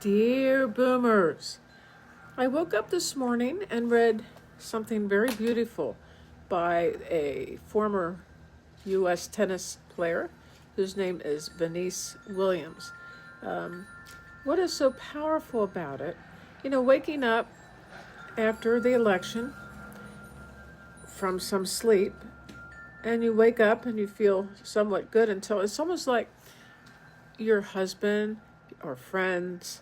Dear Boomers, I woke up this morning and read something very beautiful by a former U.S. tennis player whose name is Venice Williams. What is so powerful about it? Waking up after the election from some sleep, and you wake up and you feel somewhat good until it's almost like your husband or friends,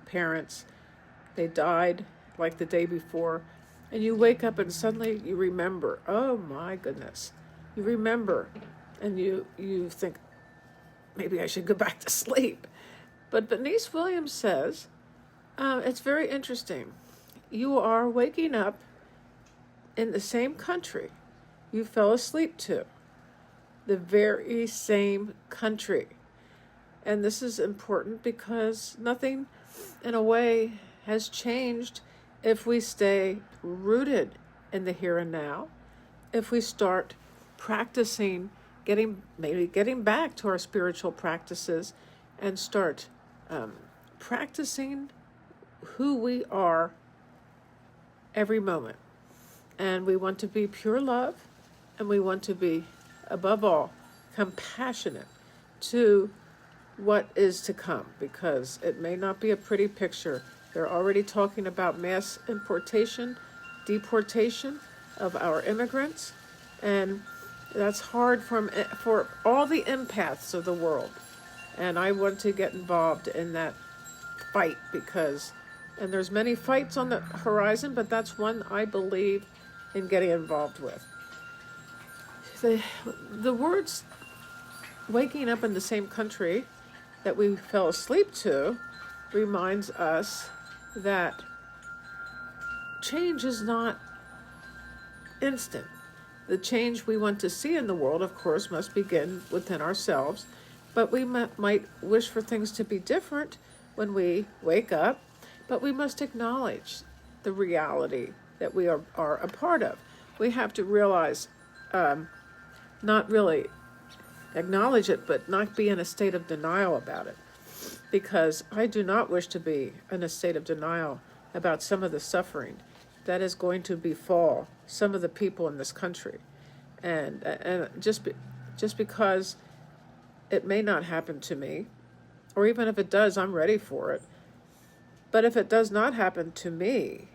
parents, they died like the day before, and you wake up and suddenly you remember, oh my goodness, you remember, and you think, maybe I should go back to sleep. But Venice Williams says, it's very interesting. You are waking up in the same country you fell asleep to, the very same country. And this is important because nothing, in a way, has changed if we stay rooted in the here and now, if we start practicing, getting back to our spiritual practices and start practicing who we are every moment. And we want to be pure love, and we want to be, above all, compassionate to what is to come, because it may not be a pretty picture. They're already talking about mass deportation of our immigrants, and that's hard for all the empaths of the world. And I want to get involved in that fight and there's many fights on the horizon, but that's one I believe in getting involved with. The words waking up in the same country that we fell asleep to reminds us that change is not instant. The change we want to see in the world, of course, must begin within ourselves, but we might wish for things to be different when we wake up, but we must acknowledge the reality that we are a part of. We have to realize, not really acknowledge it, but not be in a state of denial about it. Because I do not wish to be in a state of denial about some of the suffering that is going to befall some of the people in this country. And just because it may not happen to me, or even if it does, I'm ready for it. But if it does not happen to me,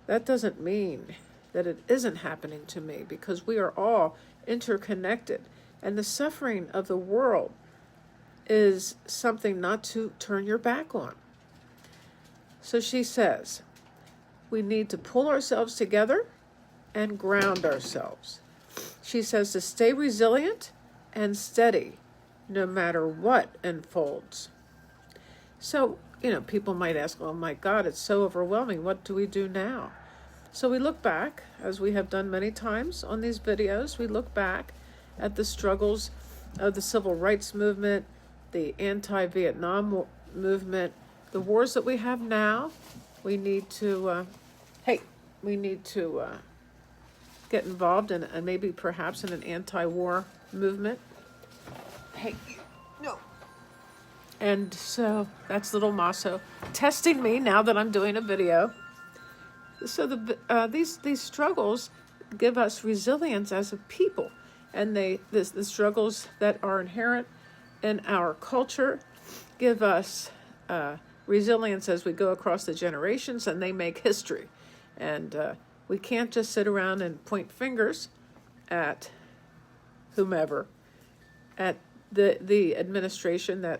that doesn't mean that it isn't happening to me, because we are all interconnected. And the suffering of the world is something not to turn your back on. So she says, we need to pull ourselves together and ground ourselves. She says to stay resilient and steady no matter what unfolds. So, people might ask, oh my God, it's so overwhelming. What do we do now? So we look back, as we have done many times on these videos, we look back at the struggles of the civil rights movement, the anti-Vietnam movement, the wars that we have now. We need to, get involved in, and maybe perhaps in an anti-war movement. No. And so that's little Maso testing me now that I'm doing a video. So these struggles give us resilience as a people. And the struggles that are inherent in our culture give us resilience as we go across the generations, and they make history. And we can't just sit around and point fingers at whomever, at the administration that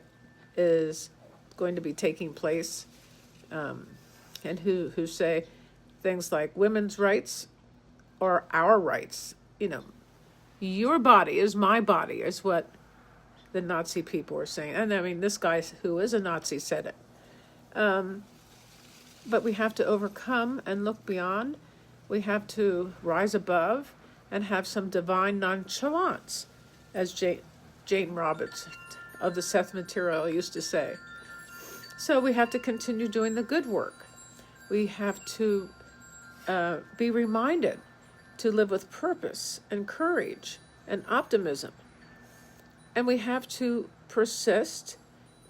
is going to be taking place, and who say things like women's rights are our rights. Your body is my body, is what the Nazi people are saying. And I mean, this guy who is a Nazi said it. But we have to overcome and look beyond. We have to rise above and have some divine nonchalance, as Jane Roberts of the Seth material used to say. So we have to continue doing the good work. We have to be reminded to live with purpose and courage and optimism. And we have to persist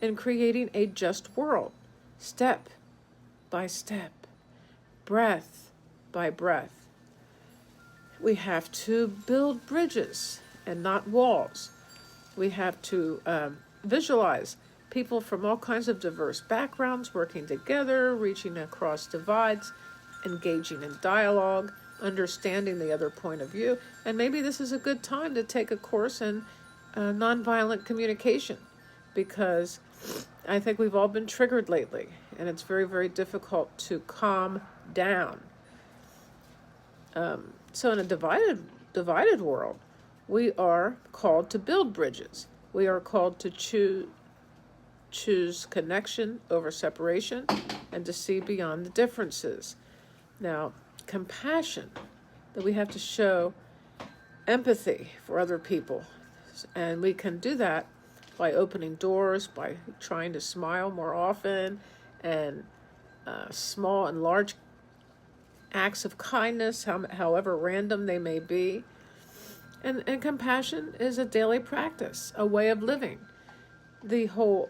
in creating a just world. step by step, breath by breath. We have to build bridges and not walls. We have to visualize people from all kinds of diverse backgrounds working together, reaching across divides, engaging in dialogue, understanding the other point of view. And maybe this is a good time to take a course in nonviolent communication, because I think we've all been triggered lately, and it's very, very difficult to calm down. So in a divided world, we are called to build bridges. We are called to choose connection over separation and to see beyond the differences. Now, compassion, that we have to show empathy for other people. And we can do that by opening doors, by trying to smile more often, and small and large acts of kindness, however random they may be. And compassion is a daily practice, a way of living. The whole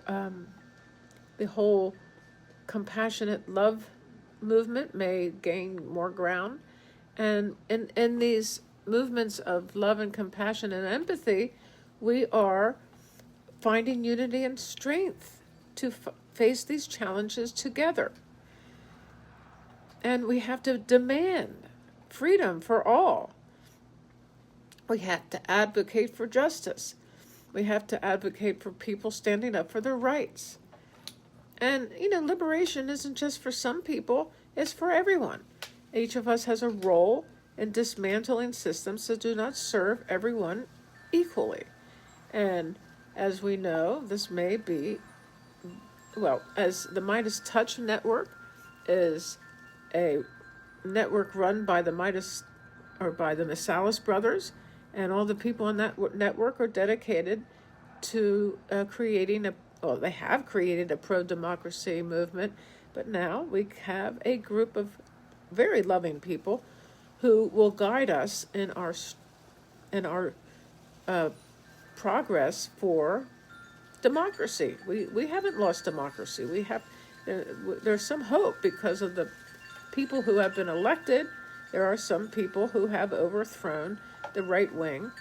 compassionate love movement may gain more ground. And in these movements of love and compassion and empathy, we are finding unity and strength to face these challenges together. And we have to demand freedom for all. We have to advocate for justice. We have to advocate for people standing up for their rights. And, liberation isn't just for some people, it's for everyone. Each of us has a role in dismantling systems that do not serve everyone equally. And as we know, this may be, as the Midas Touch Network is a network run by the Masalis brothers, and all the people on that network are dedicated to they have created a pro-democracy movement, but now we have a group of very loving people who will guide us in our progress for democracy. We haven't lost democracy. There's some hope because of the people who have been elected. There are some people who have overthrown the right wing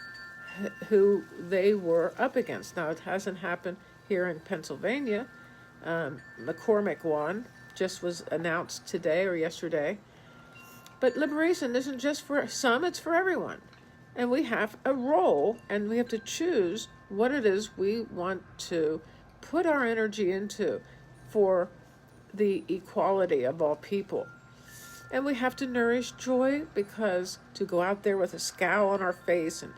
who they were up against. Now, it hasn't happened here in Pennsylvania. McCormick won, just was announced today or yesterday. But liberation isn't just for some, it's for everyone. And we have a role, and we have to choose what it is we want to put our energy into for the equality of all people. And we have to nourish joy, because to go out there with a scowl on our face and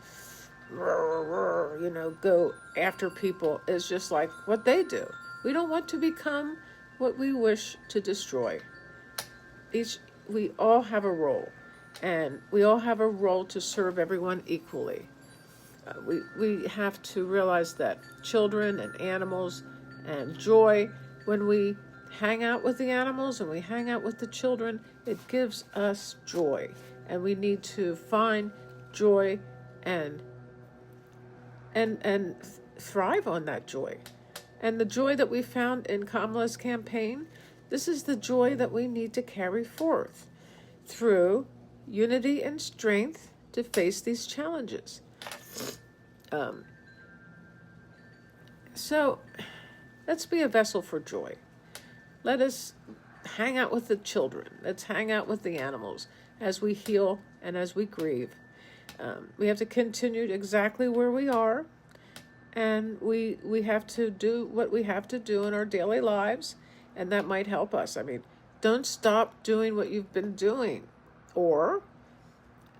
go after people is just like what they do. We don't want to become what we wish to destroy. We all have a role, and we all have a role to serve everyone equally. We have to realize that children and animals and joy, when we hang out with the animals and we hang out with the children, it gives us joy, and we need to find joy and thrive on that joy. And the joy that we found in Kamala's campaign, this is the joy that we need to carry forth through unity and strength to face these challenges. So let's be a vessel for joy. Let us hang out with the children. Let's hang out with the animals as we heal and as we grieve. We have to continue exactly where we are, and we have to do what we have to do in our daily lives, and that might help us. Don't stop doing what you've been doing, or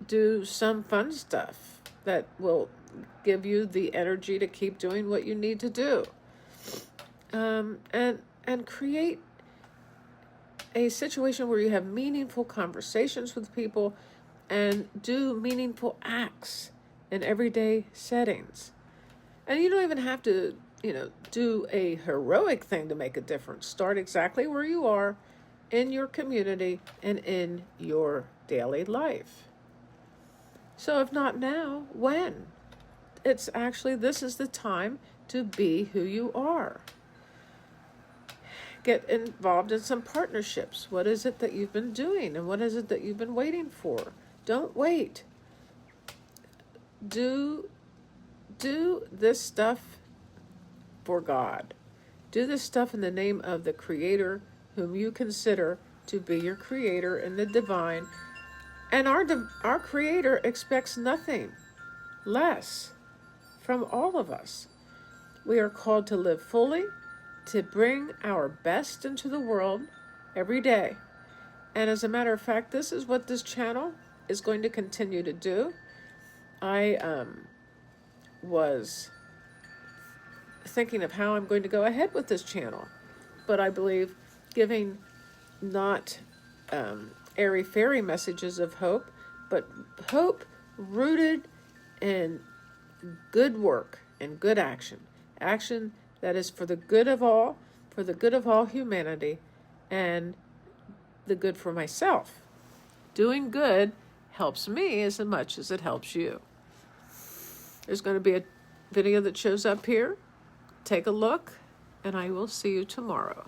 do some fun stuff that will give you the energy to keep doing what you need to do. And create a situation where you have meaningful conversations with people and do meaningful acts in everyday settings. And you don't even have to, do a heroic thing to make a difference. Start exactly where you are in your community and in your daily life. So if not now, when? This is the time to be who you are. get involved in some partnerships. What is it that you've been doing, and what is it that you've been waiting for? Don't wait. Do this stuff for God. Do this stuff in the name of the Creator, whom you consider to be your Creator in the divine. And our Creator expects nothing less from all of us. We are called to live fully, to bring our best into the world every day. And as a matter of fact, this is what this channel is going to continue to do. I was thinking of how I'm going to go ahead with this channel, but I believe giving not airy-fairy messages of hope, but hope rooted in good work and good action that is for the good of all humanity, and the good for myself. Doing good helps me as much as it helps you. There's going to be a video that shows up here. Take a look, and I will see you tomorrow.